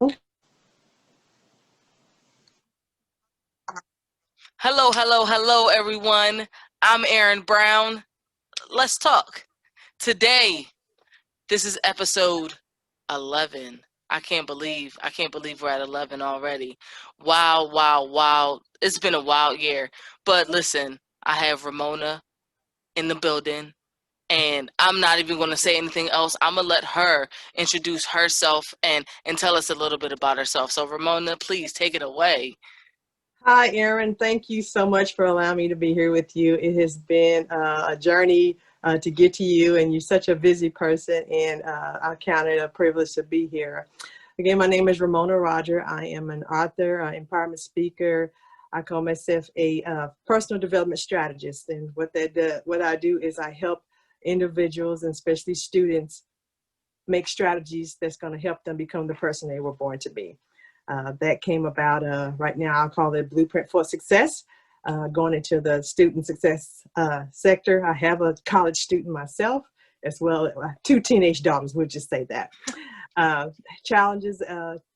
Hello, hello, hello, everyone. I'm Erin Brown. Let's talk. Today, this is episode 11. I can't believe we're at 11 already. Wow, wow, wow. It's been a wild year. But listen, I have Ramona in the building, and I'm not even going to say anything else. I'm going to let her introduce herself and tell us a little bit about herself. So, Ramona, please take it away. Hi, Erin. Thank you so much for allowing me to be here with you. It has been a journey to get to you, and you're such a busy person, and I count it a privilege to be here. Again, my name is Ramona Rogers. I am an author, empowerment speaker. I call myself a personal development strategist, and what I do is I help individuals and especially students make strategies that's going to help them become the person they were born to be. That came about right now, I'll call it Blueprint for Success, going into the student success sector. I have a college student myself, as well as two teenage daughters, we'll just say that. Uh, Challenges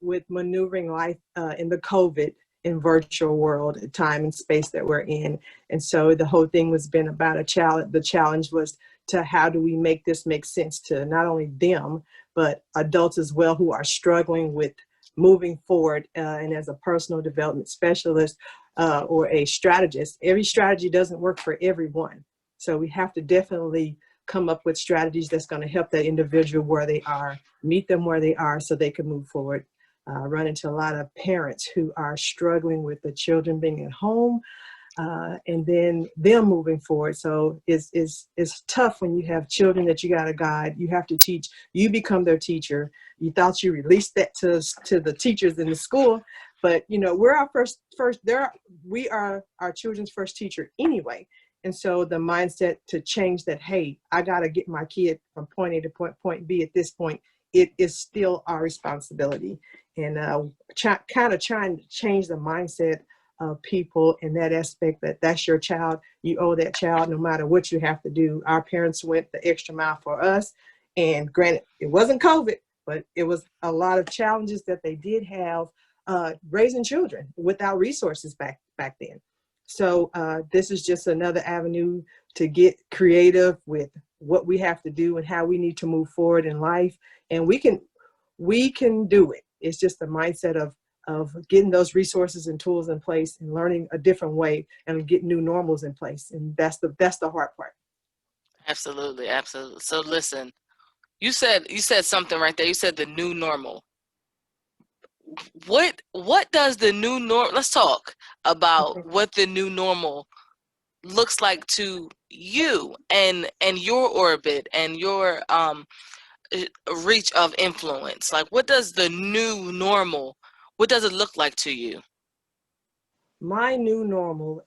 with maneuvering life in the COVID in virtual world, time and space that we're in. And so the whole thing was been about a challenge. The challenge was to how do we make this make sense to not only them, but adults as well who are struggling with moving forward. And as a personal development specialist or a strategist, every strategy doesn't work for everyone. So we have to definitely come up with strategies that's going to help that individual where they are, meet them where they are so they can move forward. Run into a lot of parents who are struggling with the children being at home and then them moving forward. So it's tough when you have children that you got to guide. You have to teach. You become their teacher. You thought you released that to the teachers in the school, but you know we're our first. We are our children's first teacher anyway. And so the mindset to change that, hey, I got to get my kid from point A to point B at this point, it is still our responsibility. And kind of trying to change the mindset of people in that aspect that that's your child. You owe that child no matter what you have to do. Our parents went the extra mile for us. And granted, it wasn't COVID, but it was a lot of challenges that they did have raising children without resources back then. So this is just another avenue to get creative with what we have to do and how we need to move forward in life. And we can do it. It's just the mindset of getting those resources and tools in place and learning a different way and get new normals in place. And that's the hard part. Absolutely, absolutely. So listen, you said something right there. You said the new normal. What does the new norm? Let's talk about what the new normal looks like to you and your orbit and your reach of influence. Like, what does the new normal? What does it look like to you? My new normal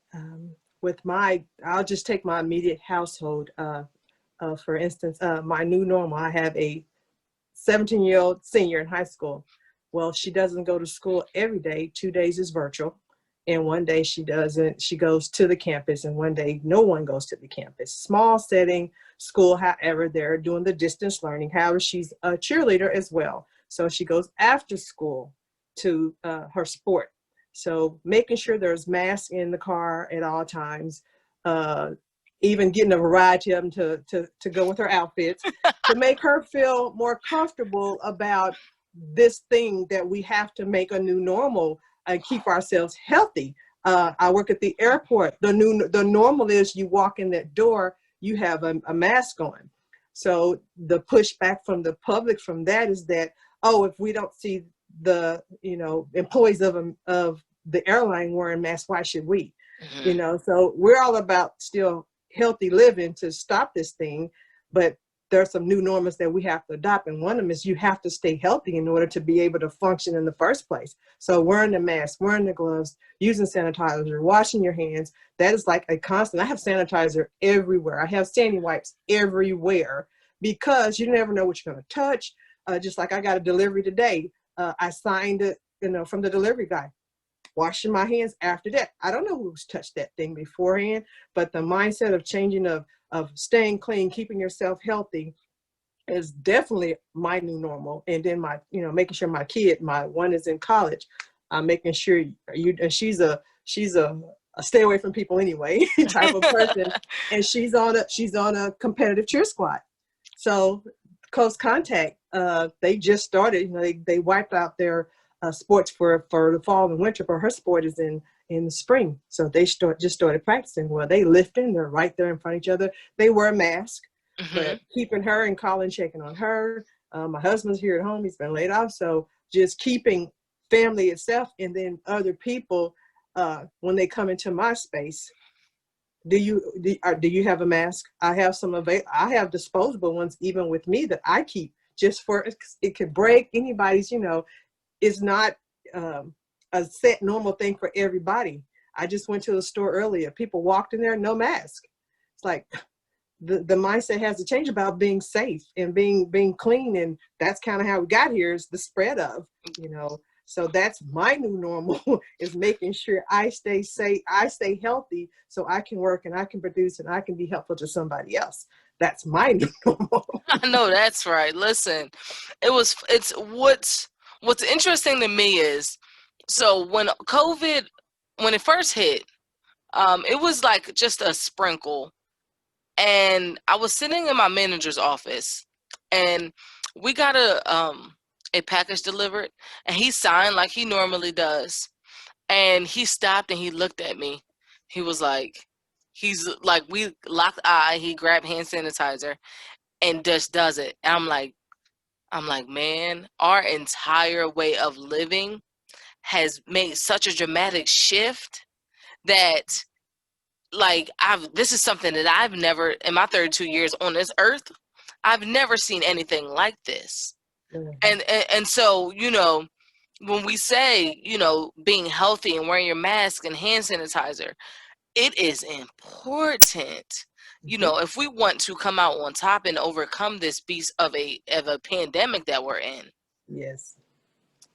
I'll just take my immediate household. For instance, my new normal, I have a 17-year-old senior in high school. Well, she doesn't go to school every day. 2 days is virtual. And one day she doesn't. She goes to the campus, and one day no one goes to the campus. Small setting school, however, they're doing the distance learning. However, she's a cheerleader as well. So she goes after school to her sport. So making sure there's masks in the car at all times, uh, even getting a variety of them to go with her outfits to make her feel more comfortable about this thing that we have to make a new normal and keep ourselves healthy. I work at the airport. The normal is you walk in that door, you have a mask on. So the pushback from the public from that is that, oh, if we don't see the employees of the airline wearing masks, why should we? Hmm. So we're all about still healthy living to stop this thing, but there are some new norms that we have to adopt, and one of them is you have to stay healthy in order to be able to function in the first place. So wearing the mask, wearing the gloves, using sanitizer, washing your hands, that is like a constant. I have sanitizer everywhere. I have sandy wipes everywhere because you never know what you're going to touch. Just like I got a delivery today. I signed it, from the delivery guy, washing my hands after that. I don't know who's touched that thing beforehand, but the mindset of changing of staying clean, keeping yourself healthy, is definitely my new normal. And then my, making sure my kid, my one is in college, I'm making sure and she's a stay away from people anyway type of person, and she's on a competitive cheer squad. So close contact. They just started. They wiped out their sports for the fall and winter, but her sport is in the spring. So they just started practicing. Well, they lifting. They're right there in front of each other. They wear a mask, Hmm. but keeping her and Colin checking on her. My husband's here at home. He's been laid off, so just keeping family itself, and then other people when they come into my space. Do you have a mask? I have I have disposable ones even with me that I keep just for it could break anybody's. It's not a set normal thing for everybody. I just went to the store earlier. People walked in there, no mask. It's like the mindset has to change about being safe and being clean, and that's kind of how we got here, is the spread of, so that's my new normal is making sure I stay safe, I stay healthy, so I can work and I can produce and I can be helpful to somebody else. That's my new normal. I know that's right. Listen, it's what's interesting to me is, so when it first hit, it was like just a sprinkle, and I was sitting in my manager's office, and we got a package delivered, and he signed like he normally does, and he stopped and he looked at me. He was like, we locked eye. He grabbed hand sanitizer and just does it. And I'm like, man, our entire way of living has made such a dramatic shift that, like, this is something that I've never, in my 32 years on this earth, I've never seen anything like this. Mhm. And so, when we say, being healthy and wearing your mask and hand sanitizer, it is important. Mhm. If we want to come out on top and overcome this beast of a pandemic that we're in, Yes.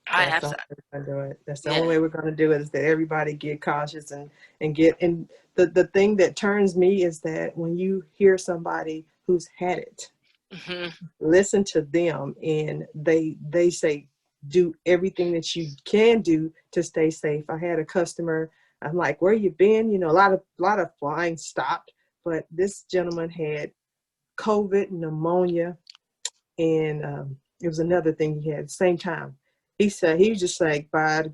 I That's have the to. only way we're gonna do it. That's the only Yeah. way we're gonna do it, is that everybody get cautious and get, and the thing that turns me is that when you hear somebody who's had it, Hmm. listen to them, and they say do everything that you can do to stay safe. I had a customer, I'm like, where you been? A lot of flying stopped, but this gentleman had COVID, pneumonia, and it was another thing he had at the same time. He said he was just like, by the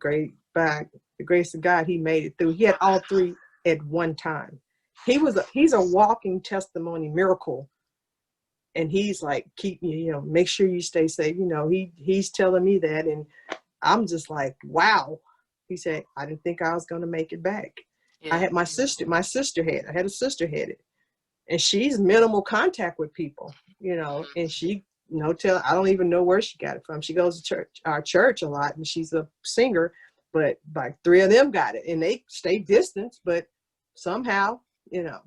grace of God, he made it through. He had all three at one time. He's a walking testimony miracle, and he's like, keep make sure you stay safe. He's telling me that, and I'm just like, wow. He said, I didn't think I was going to make it back. I Yeah. had I had a sister had it, and she's minimal contact with people, and she, tell, I don't even know where she got it from. She goes to our church a lot, and she's a singer, but like three of them got it, and they stay distant, but somehow, you know.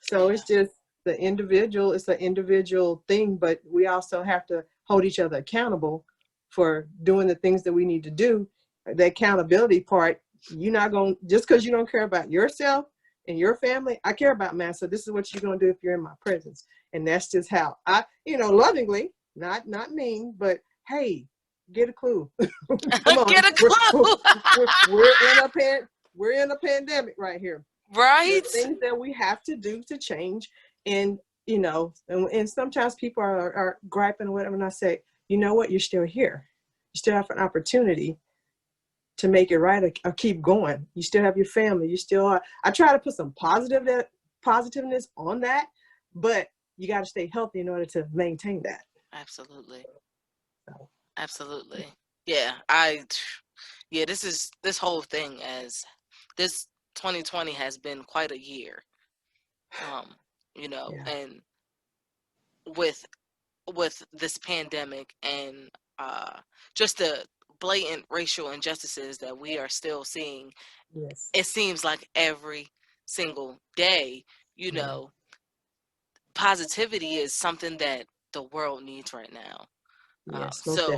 So Yeah. it's just it's an individual thing, but we also have to hold each other accountable for doing the things that we need to do. The accountability part, you're not going, just because you don't care about yourself and your family, I care about, man. So this is what you're gonna do if you're in my presence. And that's just how I, lovingly, not mean, but hey, get a clue. Come on. Get a clue. We're in a pandemic right here. There are Right. things that we have to do to change. And and sometimes people are griping or whatever, and I say, you know what, you're still here. You still have an opportunity to make it right, or keep going. You still have your family. You still are. I try to put some positiveness on that, but you got to stay healthy in order to maintain that. Absolutely. So, Absolutely. Yeah. Yeah, this whole thing, as this 2020 has been quite a year. Um, yeah. and with this pandemic and just the blatant racial injustices that we are still seeing, Yes. it seems like every single day, you Yeah. know, positivity is something that the world needs right now. Yes. Most So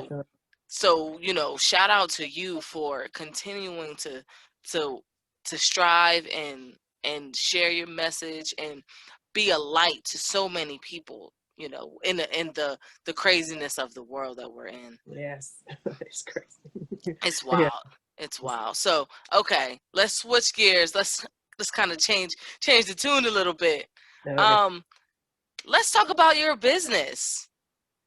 definitely. shout out to you for continuing to to strive and share your message and be a light to so many people. in the craziness of the world that we're in. Yes, it's crazy. It's Yeah. wild. It's wild. So, okay, let's switch gears. Let's kind of change the tune a little bit. Okay. Um, let's talk about your business.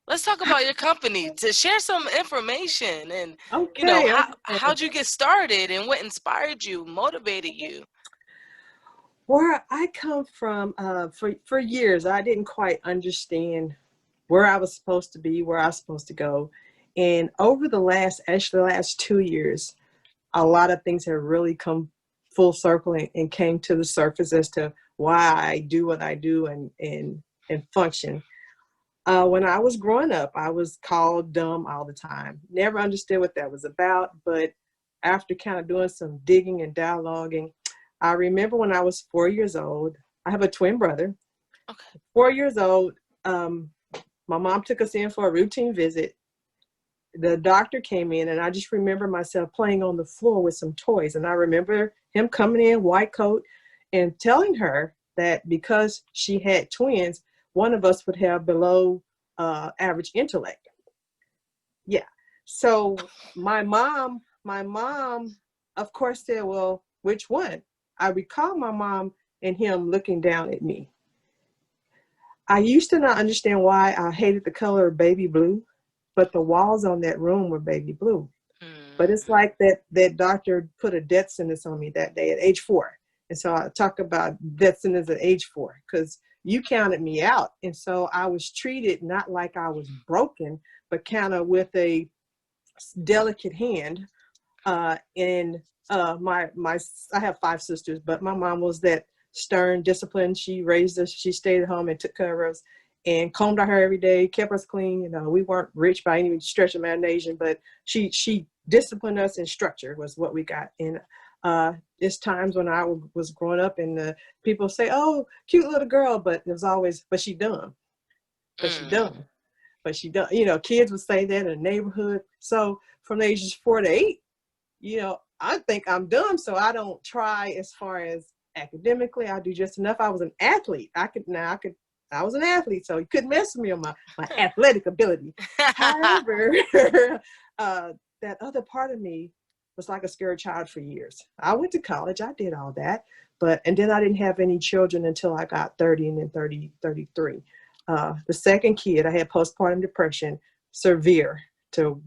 Let's talk about your company to share some information and Okay. how'd you get started and what inspired you, motivated you? Where I come from, for years, I didn't quite understand where I was supposed to be, where I was supposed to go. And over the last 2 years, a lot of things have really come full circle and came to the surface as to why I do what I do and function. When I was growing up, I was called dumb all the time. Never understood what that was about, but after kind of doing some digging and dialoguing, I remember when I was 4 years old. I have a twin brother. Okay. 4 years old, my mom took us in for a routine visit. The doctor came in, and I just remember myself playing on the floor with some toys. And I remember him coming in, white coat, and telling her that because she had twins, one of us would have below average intellect. Yeah. So my mom, of course, said, "Well, which one?" I recall my mom and him looking down at me. I used to not understand why I hated the color of baby blue, but the walls on that room were baby blue. But it's Mm, like that doctor put a death sentence on me that day at age 4. And so I talk about death sentence at age 4 because you counted me out. And so I was treated not like I was broken, but kind of with a delicate hand. And my I have 5 sisters, but my mom was that stern, disciplined. She raised us. She stayed at home and took care of us, and combed our hair every day, kept us clean. We weren't rich by any stretch of imagination, but she disciplined us, and structure was what we got. And it's times when I was growing up, and people say, "Oh, cute little girl," but it was always, "But she dumb, but she mm, dumb, but she dumb." Kids would say that in the neighborhood. So from ages 4 to 8, I think I'm dumb, so I don't try as far as academically. I do just enough. I was an athlete. I was an athlete, so you couldn't mess with me on my athletic ability. However, that other part of me was like a scared child for years. I went to college. I did all that, and then I didn't have any children until I got 30 and then 33. The second kid, I had postpartum depression, severe.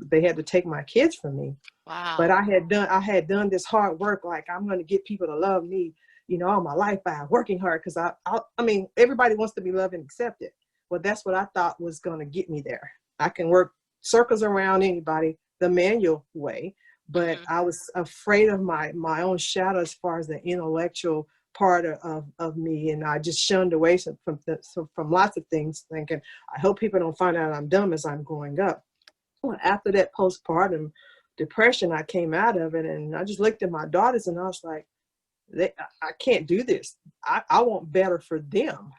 They had to take my kids from me. But wow. I had done this hard work, like I'm going to get people to love me, all my life by working hard. Because I mean, everybody wants to be loved and accepted. Well, that's what I thought was going to get me there. I can work circles around anybody the manual way, but Hmm. I was afraid of my own shadow as far as the intellectual part of me, and I just shunned away from lots of things, thinking I hope people don't find out I'm dumb as I'm growing up. Well, after that postpartum depression, I came out of it, and I just looked at my daughters, and I was like, I can't do this. I want better for them.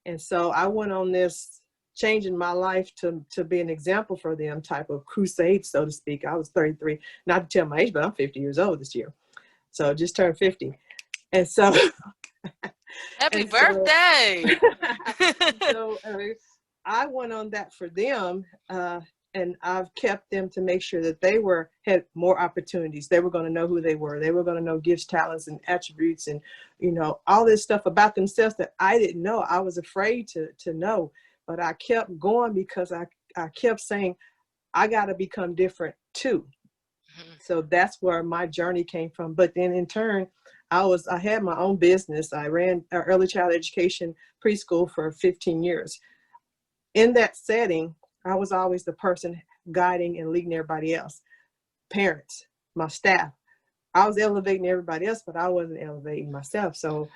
And so I went on this changing my life to be an example for them type of crusade, so to speak. I was 33, not to tell my age, but I'm 50 years old this year. So just turned 50. And so, Happy and so, birthday. so I went on that for them, and I've kept them to make sure that they had more opportunities. They were going to know who they were. They were going to know gifts, talents, and attributes, and all this stuff about themselves that I didn't know. I was afraid to know, but I kept going because I kept saying I got to become different too. So that's where my journey came from. But then in turn, I had my own business. I ran early child education preschool for 15 years. In that setting, I was always the person guiding and leading everybody else. Parents, my staff. I was elevating everybody else, but I wasn't elevating myself. So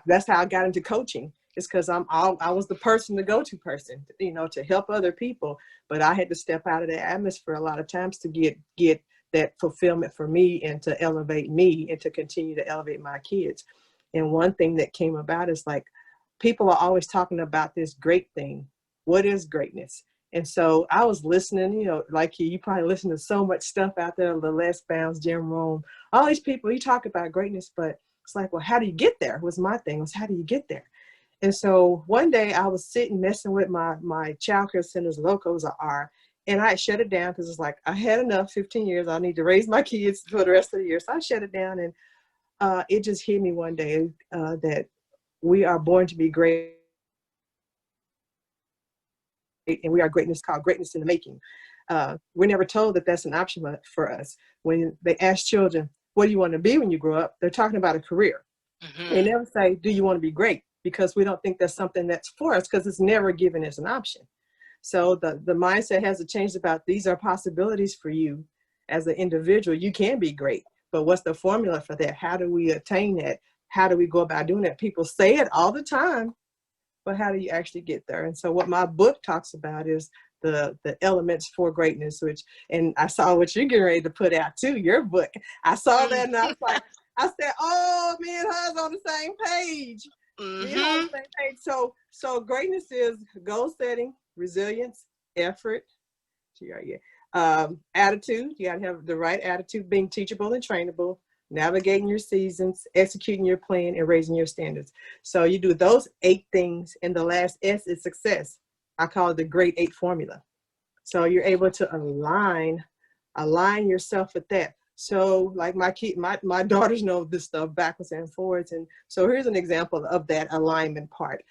that's how I got into coaching. It's because I was the person, the go-to person, to help other people. But I had to step out of the atmosphere a lot of times to get that fulfillment for me and to elevate me and to continue to elevate my kids. And one thing that came about is like people are always talking about this great thing. What is greatness? And so I was listening, like you probably listen to so much stuff out there, the Les Bounds, Jim Rome, all these people, you talk about greatness, but it's like, well, how do you get there? Was my thing, was how do you get there? And so one day I was sitting messing with my child care center's locos are, and I shut it down because it's like I had enough. 15 years, I need to raise my kids for the rest of the year. So I shut it down, and it just hit me one day that we are born to be great, and we are greatness, called greatness in the making. We're never told that that's an option for us. When they ask children, what do you want to be when you grow up? They're talking about a career. They never say, do you want to be great? Mm-hmm. Because we don't think that's something that's for us because it's never given as an option. So the mindset has to change about these are possibilities for you as an individual. You can be great, but what's the formula for that? How do we attain that? How do we go about doing that? People say it all the time, but how do you actually get there? And so what my book talks about is the elements for greatness, which, and I saw what you're getting ready to put out too, your book. I saw that and I was like, I said, oh, me and her's on the same page. Me and her on the Mm-hmm. same page. So greatness is goal setting, resilience, effort, attitude. You got to have the right attitude, being teachable and trainable, navigating your seasons, executing your plan, and raising your standards. So you do those 8 things, and the last S is success. I call it the great 8 formula. So you're able to align yourself with that. So like my daughters know this stuff backwards and forwards. And so here's an example of that alignment part.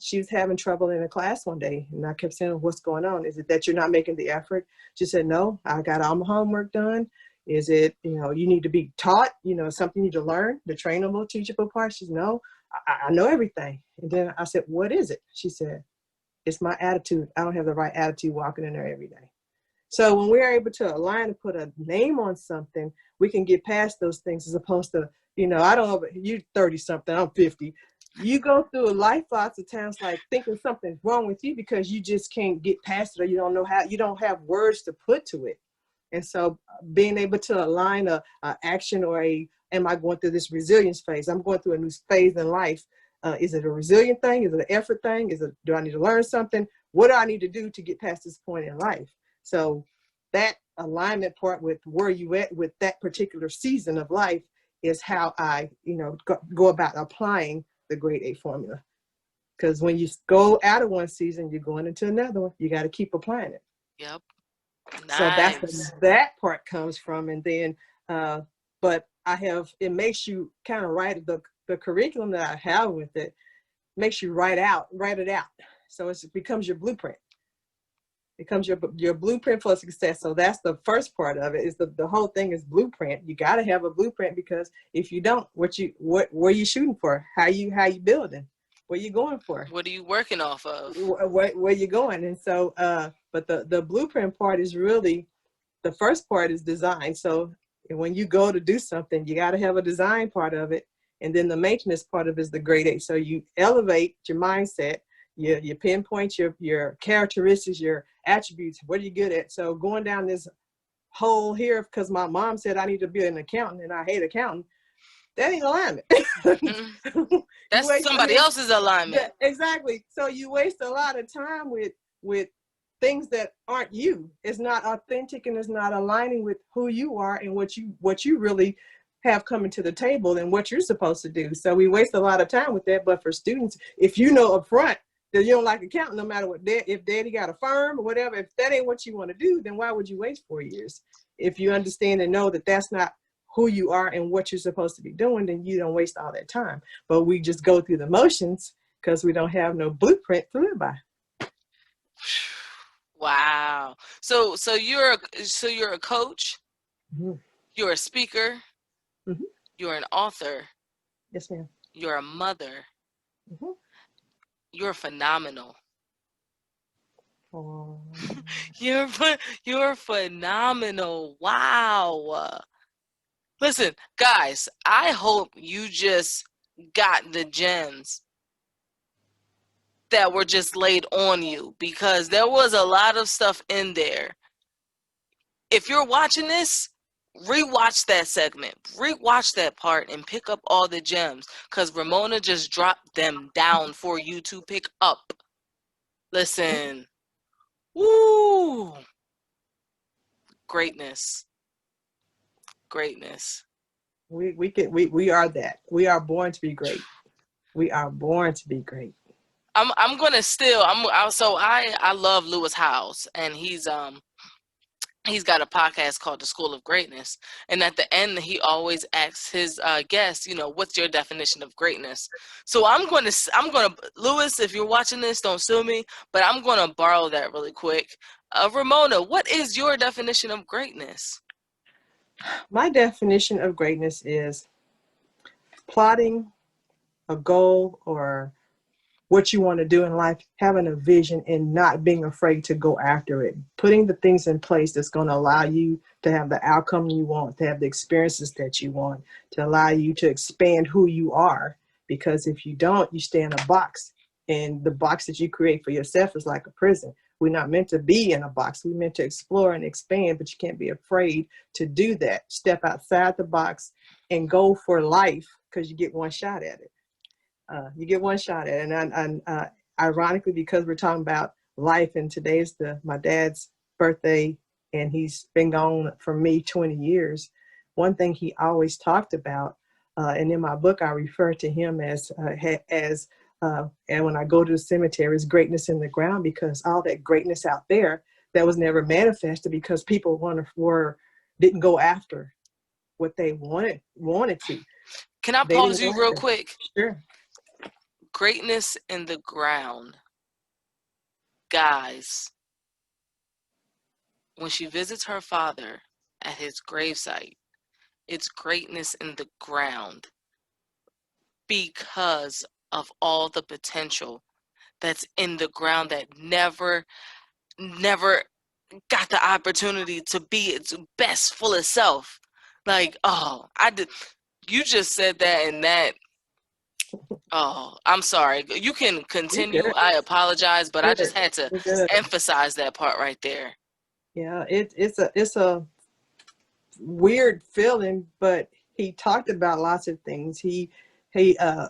She was having trouble in a class one day, and I kept saying, what's going on? Is it that you're not making the effort? She said, no, I got all my homework done. Is it, you need to be taught, something you need to learn, the trainable, teachable part? She said, no, I know everything. And then I said, what is it? She said, it's my attitude. I don't have the right attitude walking in there every day. So when we're able to align and put a name on something, we can get past those things as opposed to, I don't know, you 30 something, I'm 50. You go through a life lots of times like thinking something's wrong with you because you just can't get past it, or you don't know how, you don't have words to put to it. And so being able to align a action or am I going through this resilience phase? I'm going through a new phase in life. Is it a resilient thing? Is it an effort thing? Do I need to learn something? What do I need to do to get past this point in life? So that alignment part with where you at with that particular season of life is how I, go about applying the grade 8 formula. Because when you go out of one season, you're going into another one. You got to keep applying it. Yep. So that's where Nice. that part comes from. And then, but it makes you kind of write the curriculum that I have with it makes you write it out. So it becomes your blueprint. Becomes your blueprint for success. So that's the first part of it. Is the whole thing is blueprint. You got to have a blueprint, because if you don't, what are you shooting for? How you building? What you going for? What are you working off of? Where you going? And so, but the blueprint part is really the first part is design. So when you go to do something, you got to have a design part of it, and then the maintenance part of it is the grade 8. So you elevate your mindset. You pinpoint your characteristics, your attributes. What are you good at? So going down this hole here, because my mom said I need to be an accountant and I hate accounting, that ain't alignment. Mm-hmm. You That's waste, somebody else's alignment. yeah, exactly. So you waste a lot of time with things that aren't you. It's not authentic, and it's not aligning with who you are and what you really have coming to the table and what you're supposed to do. So we waste a lot of time with that. But for students, if you know up front that you don't like accounting, no matter what, if daddy got a firm or whatever, if that ain't what you want to do, then why would you waste 4 years? If you understand and know that that's not who you are and what you're supposed to be doing, then you don't waste all that time. But we just go through the motions because we don't have no blueprint to live by. Wow. So you're a coach, Mm-hmm. you're a speaker, Mm-hmm. you're an author, Yes, ma'am. you're a mother. Mm-hmm. You're phenomenal. Oh. You're phenomenal. Wow. Listen, guys, I hope you just got the gems that were just laid on you, because there was a lot of stuff in there. If you're watching this, rewatch that segment, rewatch that part, and pick up all the gems, because Ramona just dropped them down for you to pick up. Listen, woo, greatness, greatness. We are that. We are born to be great. We are born to be great. I'm gonna still I love Lewis Howes, and he's got a podcast called The School of Greatness, and at the end he always asks his guests, what's your definition of greatness? So I'm gonna Lewis, if you're watching this, don't sue me, but I'm gonna borrow that really quick. Ramona, what is your definition of greatness? My definition of greatness is plotting a goal or what you want to do in life, having a vision and not being afraid to go after it, putting the things in place that's going to allow you to have the outcome you want, to have the experiences that you want, to allow you to expand who you are. Because if you don't, you stay in a box, and the box that you create for yourself is like a prison. We're not meant to be in a box. We're meant to explore and expand, but you can't be afraid to do that. Step outside the box and go for life, because you get one shot at it. You get one shot at it. And ironically, because we're talking about life, and today's my dad's birthday, and he's been gone from me 20 years. One thing he always talked about, and in my book I refer to him and when I go to the cemetery, is greatness in the ground, because all that greatness out there that was never manifested because people didn't go after what they wanted to. Can I They didn't pause go you real after. quick? Sure. Greatness in the ground. Guys, when she visits her father at his gravesite, it's greatness in the ground because of all the potential that's in the ground that never got the opportunity to be its best fullest self. Like, oh, I did. You just said that, and that. Oh, I'm sorry. You can You're continue. good. I apologize, but I Good. just had to You're good. emphasize that part right there. Yeah, it's a weird feeling, but he talked about lots of things. He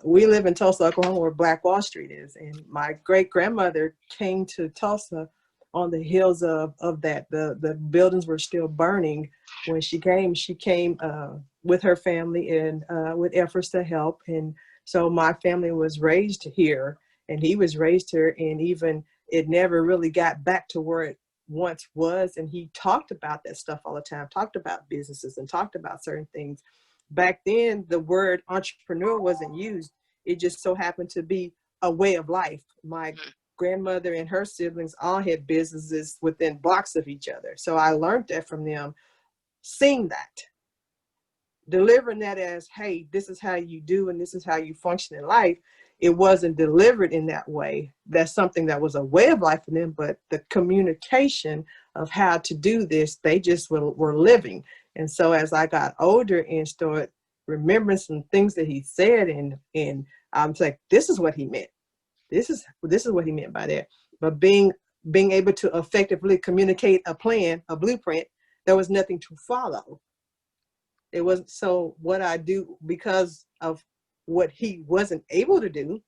we live in Tulsa, Oklahoma, where Black Wall Street is, and my great grandmother came to Tulsa on the heels of that. The buildings were still burning when she came. She came with her family and with efforts to help, and so my family was raised here, and he was raised here, and even it never really got back to where it once was. And he talked about that stuff all the time, talked about businesses and talked about certain things. Back then the word entrepreneur wasn't used. It just so happened to be a way of life. My grandmother and her siblings all had businesses within blocks of each other, so I learned that from them, seeing that, delivering that as, hey, this is how you do and this is how you function in life. It wasn't delivered in that way. That's something that was a way of life for them, but the communication of how to do this, they just were living. And so as I got older and started remembering some things that he said, and I'm like, this is what he meant. This is what he meant by that. But being able to effectively communicate a plan, a blueprint, there was nothing to follow. It wasn't. So what I do, because of what he wasn't able to do,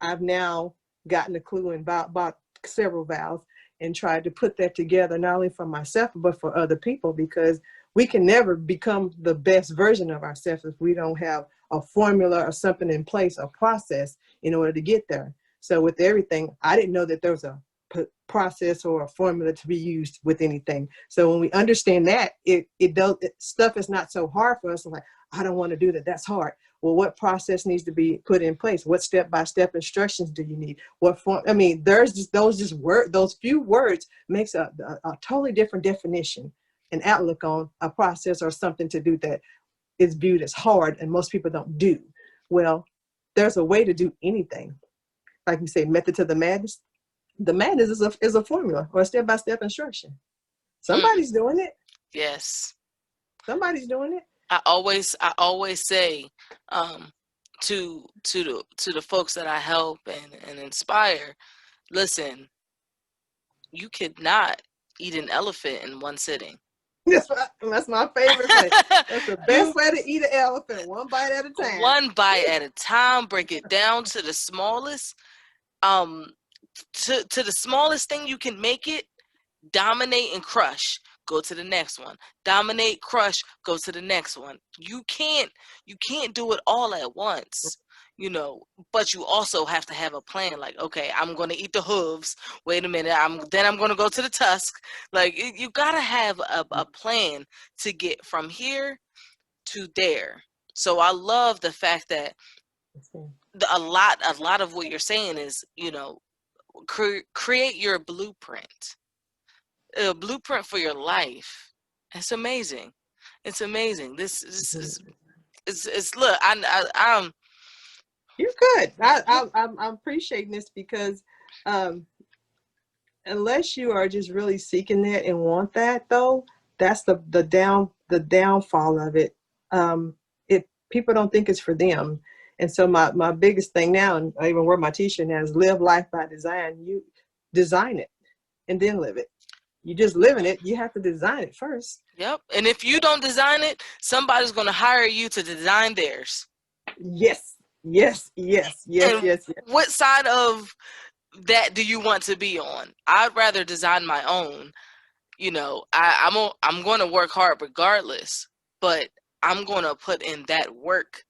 I've now gotten a clue and bought several vows and tried to put that together, not only for myself, but for other people, because we can never become the best version of ourselves if we don't have a formula or something in place, a process in order to get there. So with everything, I didn't know that there was a process or a formula to be used with anything. So when we understand that, stuff is not so hard for us. I'm like, I don't want to do that. That's hard. Well, what process needs to be put in place? What step-by-step instructions do you need? What form? I mean, there's just those few words makes a totally different definition and outlook on a process or something to do that is viewed as hard and most people don't do. Well, there's a way to do anything. Like you say, method to the madness. The madness is a formula or a step-by-step instruction. Mm, Somebody's doing it. yes. Somebody's doing it. I always say to the folks that I help and inspire, listen, you could not eat an elephant in one sitting. That's my favorite way. That's the best You way to eat an elephant, one bite at a time. one bite at a time, break it down to the smallest um to the smallest thing you can make it, dominate and crush. go to the next one. Dominate, crush, go to the next one. You can't do it all at once, you know, but you also have to have a plan. Like, okay, I'm going to eat the hooves. Wait a minute. I'm going to go to the tusk. Like, you got to have a plan to get from here to there. So I love the fact that a lot of what you're saying is, you know, create your blueprint, a blueprint for your life. It's amazing. It's amazing. This is it's look. I'm You're good. I'm appreciating this because um, unless you are just really seeking that and want that, though, that's the downfall of it. It People don't think it's for them, and so my biggest thing now, and I even wear my T-shirt now, is live life by design. You design it and then live it. You just living it. You have to design it first. Yep. And if you don't design it, somebody's going to hire you to design theirs. Yes, yes, yes, yes, And yes, yes. what side of that do you want to be on? I'd rather design my own. You know, I'm going to work hard regardless, but I'm going to put in that work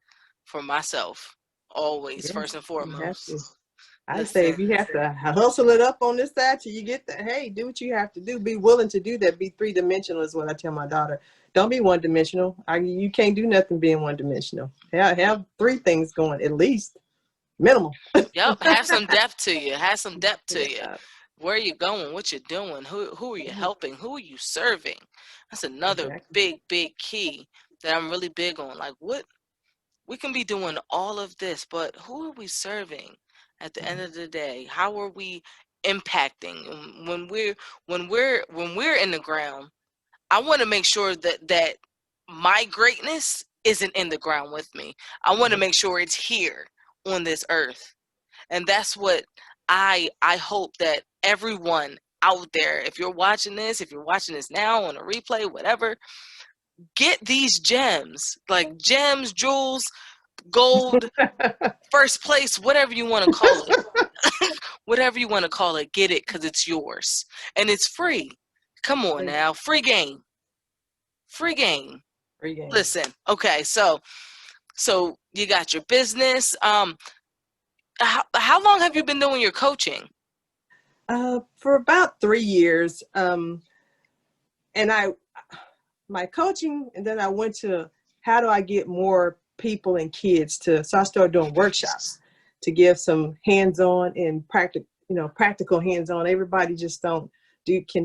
for myself always, Yeah, first and you have foremost. to. I say if Listen, you have to hustle it up on this side till you get that, hey, do what you have to do. Be willing to do that. Be three-dimensional is what I tell my daughter. Don't be one-dimensional. You can't do nothing being one-dimensional. Have three things going at least, minimal. yep, have some depth to you. Have some depth to you. Yeah, Where are you going? What you doing? Who are you helping? Who are you serving? That's another exactly. big key that I'm really big on. Like, what we can be doing all of this, but who are we serving at the end of the day? How are we impacting when we're in the ground? I want to make sure that my greatness isn't in the ground with me. I want to Right. make sure it's here on this earth. And that's what I hope that everyone out there, if you're watching this, if you're watching this now on a replay, whatever, get these gems, like gems, jewels, gold, first place, whatever you want to call it. Whatever you want to call it, get it because it's yours. And it's free. Come on now. Free game. Free game. Free game. Listen, okay, so you got your business. How long have you been doing your coaching? For about 3 years, and my coaching, and then I went to how do I get more people and kids to. So I started doing workshops to give some hands-on and practical hands-on. Everybody just don't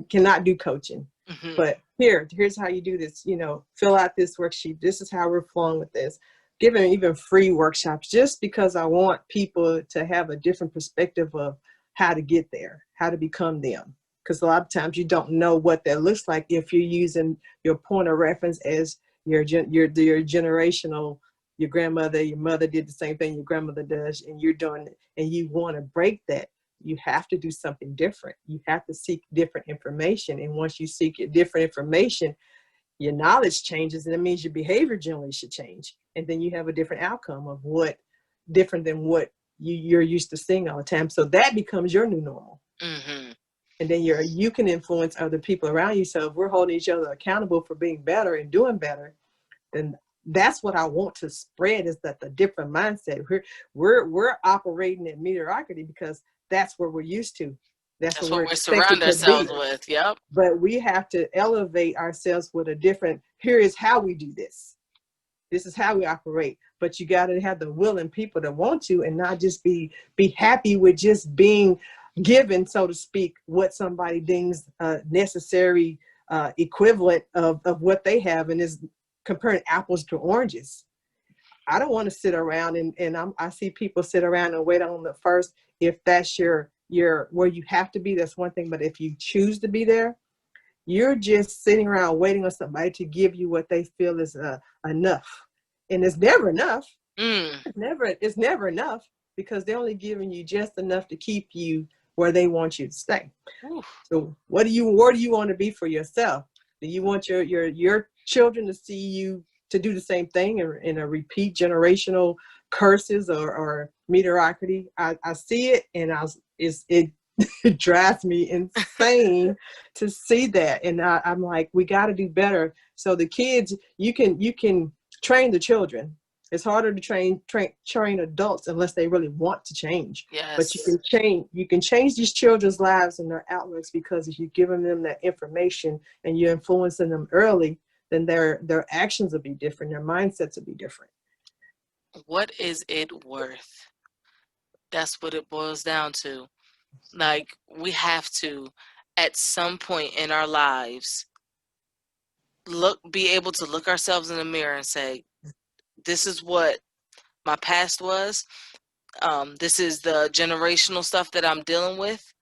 cannot do coaching. Hmm. But here's how you do this. Fill out this worksheet. This is how we're flowing with this. Giving even free workshops just because I want people to have a different perspective of how to get there, how to become them. Because a lot of times you don't know what that looks like if you're using your point of reference as your generational. Your grandmother, your mother did the same thing your grandmother does, and you're doing it, and you want to break that. You have to do something different. You have to seek different information, and once you seek different information, your knowledge changes, and it means your behavior generally should change, and then you have a different outcome of what different than what you're used to seeing all the time. So that becomes your new normal. Hmm. And then you can influence other people around you. So if we're holding each other accountable for being better and doing better, then that's what I want to spread, is that the different mindset. We're operating in mediocrity because that's what we're used to. That's That's what what we're we surround expected to be. ourselves with. Yep. But we have to elevate ourselves with a different, here is how we do this. This is how we operate. But you got to have the willing people that want to, and not just be happy with just being given, so to speak, what somebody deems necessary equivalent of what they have, and is comparing apples to oranges. I don't want to sit around and I see people sit around and wait on the first. If that's your where you have to be, that's one thing. But if you choose to be there, you're just sitting around waiting on somebody to give you what they feel is enough, and it's never enough. Mm. It's never enough, because they're only giving you just enough to keep you where they want you to stay. Oof. So where do you want to be for yourself? Do you want your children to see you to do the same thing in a repeat generational curses or mediocrity? I see it, and it it drives me insane to see that. And I'm like, we got to do better. So the kids, you can train the children. It's harder to train adults unless they really want to change. But Yes. you can change these children's lives and their outlooks, because if you're giving them that information and you're influencing them early, then their actions will be different, their mindsets will be different. What is it worth? That's what it boils down to. Like, we have to, at some point in our lives, be able to look ourselves in the mirror and say, this is what my past was. This is the generational stuff that I'm dealing with,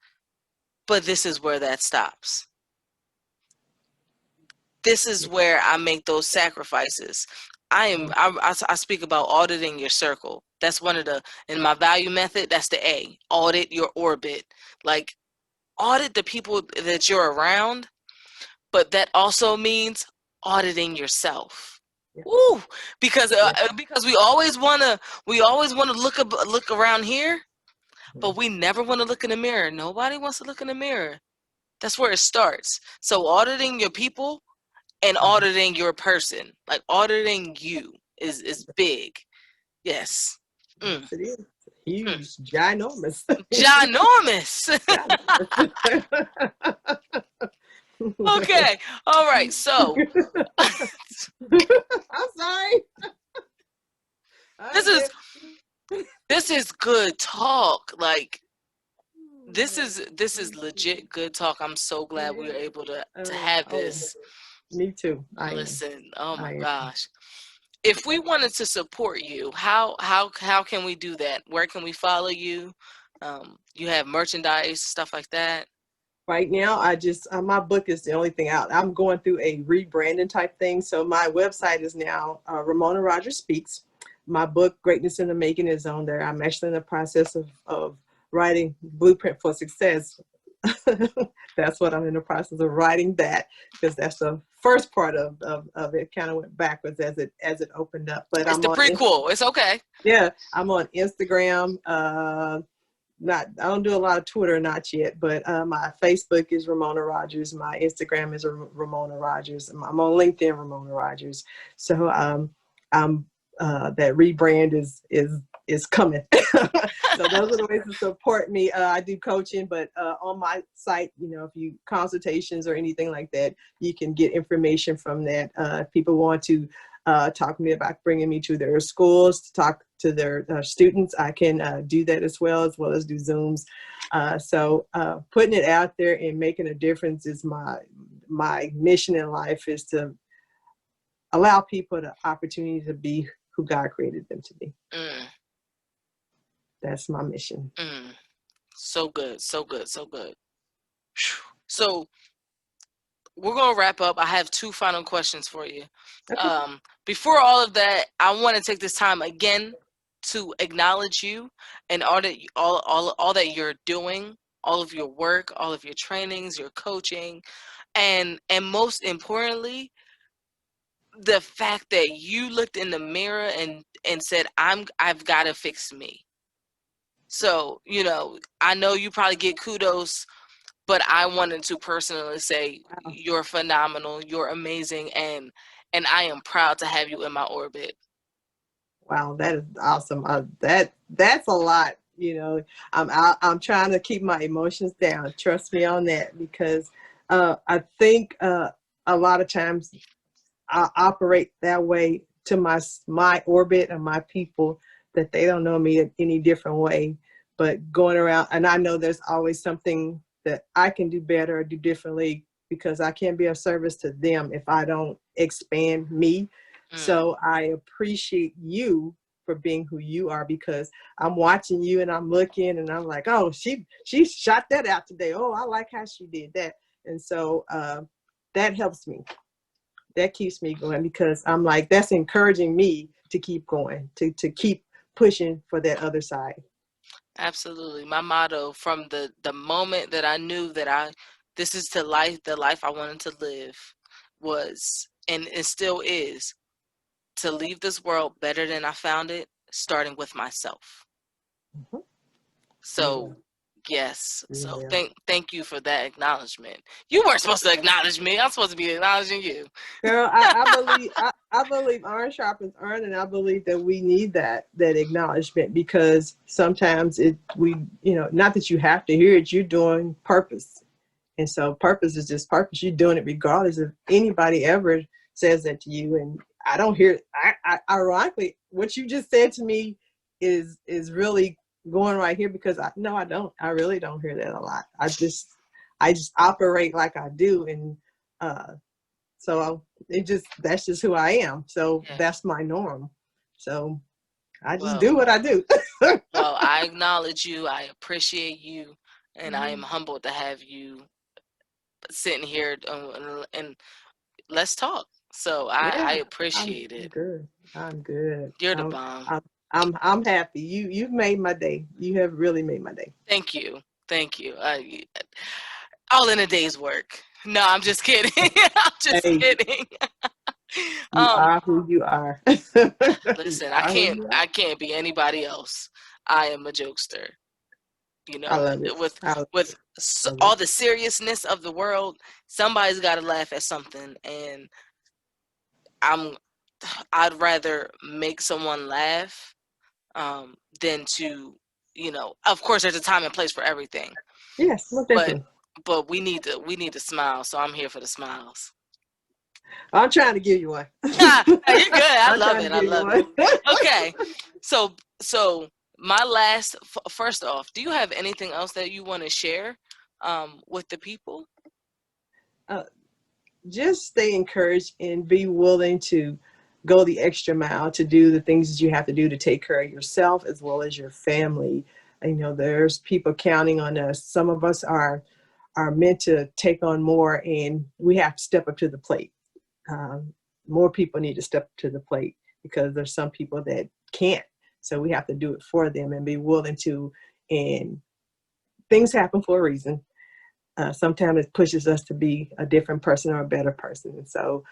but this is where that stops. This is where I make those sacrifices. I speak about auditing your circle. That's one of the, in my value method, that's the A. Audit your orbit. Like, audit the people that you're around, but that also means auditing yourself. Yeah. Ooh, because Yeah. because we always wanna look around here, but we never want to look in the mirror. Nobody wants to look in the mirror. That's where it starts. So auditing your people and Mhm. auditing your person, like auditing you, is big. Yes. Yes, Mm, it is. mm. Huge, ginormous. Ginormous. Ginormous. Okay. All right. So I'm sorry. I this is get. this is good talk. Like, this is legit good talk. I'm so glad we were Yeah. able to have Oh, this. me too. I am. Listen, oh my I am. gosh. If we wanted to support you, how can we do that? Where can we follow you? You have merchandise, stuff like that. Right now, I just my book is the only thing out. I'm going through a rebranding type thing, so my website is now Ramona Rogers Speaks. My book, Greatness in the Making, is on there. I'm actually in the process of writing Blueprint for Success. That's what I'm in the process of writing, that because that's the first part of it. Kind of went backwards as it opened up. But It's I'm the on prequel. It's okay. yeah, I'm on Instagram. Not I don't do a lot of Twitter, not yet, but my Facebook is Ramona Rogers. My Instagram is Ramona Rogers. I'm on LinkedIn, Ramona Rogers. So I'm that rebrand is coming. So those are the ways to support me. I do coaching, but on my site, if you consultations or anything like that, you can get information from that. If people want to talk to me about bringing me to their schools to talk to their students, I can do that as well as do Zooms. So putting it out there and making a difference is my mission in life, is to allow people the opportunity to be who God created them to be. Mm, That's my mission. mm. So good, so good, so good. So we're gonna wrap up. I have two final questions for you. Okay. Before all of that, I want to take this time again to acknowledge you and all that you're doing, all of your work, all of your trainings, your coaching, and most importantly, the fact that you looked in the mirror and said, I've got to fix me. So, I know you probably get kudos, but I wanted to personally say Wow. you're phenomenal, you're amazing, and I am proud to have you in my orbit. Wow, that is awesome. That's a lot. I'm trying to keep my emotions down. Trust me on that, because I think a lot of times I operate that way to my orbit and my people, that they don't know me in any different way. But going around, and I know there's always something that I can do better or do differently, because I can't be of service to them if I don't expand me. Mm, So I appreciate you for being who you are, because I'm watching you and I'm looking and I'm like, oh, she shot that out today. Oh, I like how she did that. And so that helps me, that keeps me going, because I'm like, that's encouraging me to keep going, to keep pushing for that other side. absolutely. My motto from the moment that I knew that this is the life I wanted to live, was, and it still is, to leave this world better than I found it, starting with myself. Mhm. So Amen. Yes. So Yeah. thank you for that acknowledgement. You weren't supposed to acknowledge me. I'm supposed to be acknowledging you. Girl, I believe iron sharpens iron, and I believe that we need that acknowledgement because sometimes not that you have to hear it, you're doing purpose. And so purpose is just purpose. You're doing it regardless if anybody ever says that to you. And I don't hear ironically, what you just said to me is really going right here because no, I don't. I really don't hear that a lot. I just operate like I do. And so that's just who I am. So Yeah. that's my norm. So I just Well, do what I do. well, I acknowledge you. I appreciate you, and I am Mhm. humbled to have you sitting here and let's talk. So I Yeah, I'm appreciate it. good. I'm good. You're the bomb. I'm happy. You've made my day. You have really made my day. Thank you. Thank you. All in a day's work. No, I'm just kidding. I'm just Hey, kidding. you um, are who you are. You listen, are who you are. I can't be anybody else. I am a jokester. You I know, love it. I love with it. all the seriousness of the world, somebody's got to laugh at something, and I'm I'd rather make someone laugh than to, of course there's a time and place for everything, Yes, most but definitely. we need to smile, so I'm here for the smiles. I'm trying to give you one. No, you're good. I I'm love trying to it. I give you love it. one. Okay. So my last first off, do you have anything else that you want to share with the people? uh, just stay encouraged and be willing to go the extra mile to do the things that you have to do to take care of yourself as well as your family. There's people counting on us. Some of us are meant to take on more, and we have to step up to the plate. um, More people need to step up to the plate because there's some people that can't. So we have to do it for them and be willing to. And things happen for a reason. Sometimes it pushes us to be a different person or a better person. And so,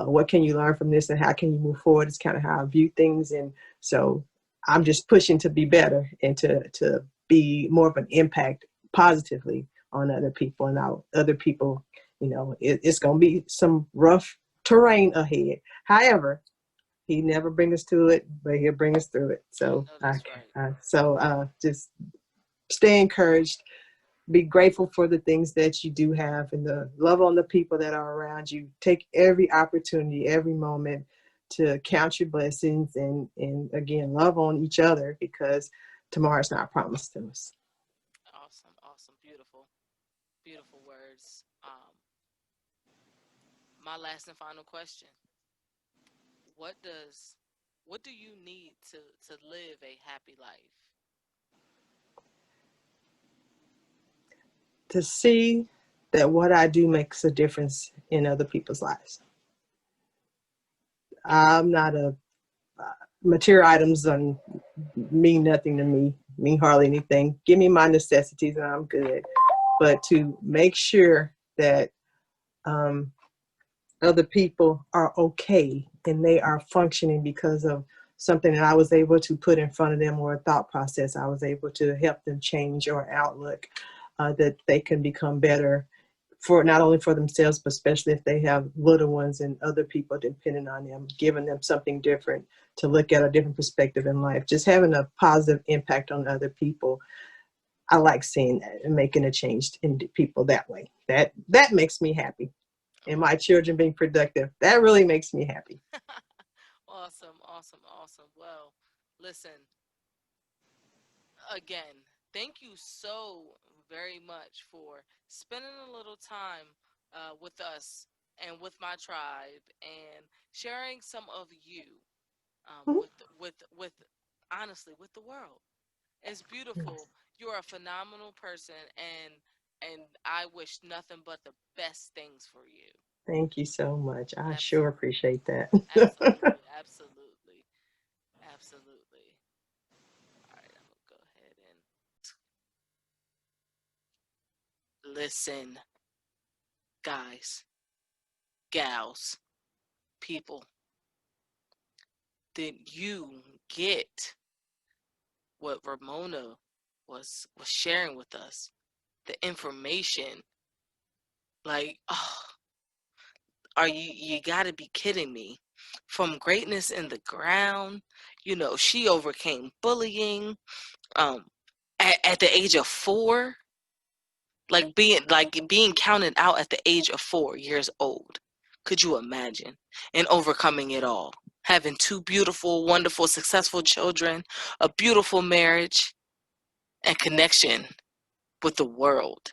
what can you learn from this, and how can you move forward? Is kind of how I view things. And so, I'm just pushing to be better and to be more of an impact positively on other people. And now other people, it's going to be some rough terrain ahead. However, he never brings us to it, but he'll bring us through it. I So, know that's right. just stay encouraged, be grateful for the things that you do have, and the love on the people that are around you. Take every opportunity, every moment to count your blessings, and again, love on each other because tomorrow's not promised to us. Awesome, awesome, beautiful, beautiful words. My last and final question: What does what do you need to live a happy life? To see that what I do makes a difference in other people's lives. I'm not a material items don't mean nothing to me, mean hardly anything. Give me my necessities and I'm good. But to make sure that um, other people are okay and they are functioning because of something that I was able to put in front of them, or a thought process I was able to help them change, or outlook, that they can become better for not only for themselves, but especially if they have little ones and other people depending on them, giving them something different to look at, a different perspective in life, just having a positive impact on other people. I like seeing that and making a change in people that way. That makes me happy. And my children being productive, that really makes me happy. Awesome, awesome, awesome. Well, listen, again, thank you so very much for spending a little time with us and with my tribe and sharing some of you with honestly with the world. It's beautiful. You're a phenomenal person, and I wish nothing but the best things for you. Thank you so much. I sure Absolutely, appreciate that. absolutely, absolutely, absolutely. All right, I'm gonna go ahead and listen, guys, gals, people. Did you get what Ramona was sharing with us the information. Like, oh, you gotta be kidding me. From greatness in the ground, she overcame bullying um at the age of 4, being counted out at the age of 4 years old. Could you imagine? And overcoming it all, having 2 beautiful, wonderful, successful children, a beautiful marriage, and connection with the world.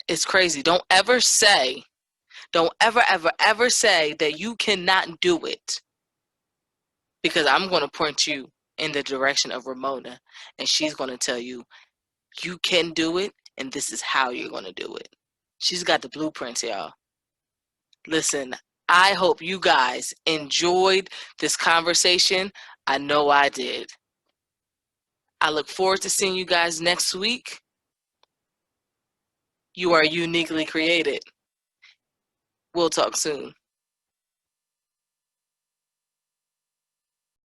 It's crazy. Don't ever, ever, ever say that you cannot do it, because I'm going to point you in the direction of Ramona, and she's going to tell you you can do it, and this is how you're going to do it. She's got the blueprints, y'all. Listen, I hope you guys enjoyed this conversation. I know I did. I look forward to seeing you guys next week. You are uniquely created. We'll talk soon.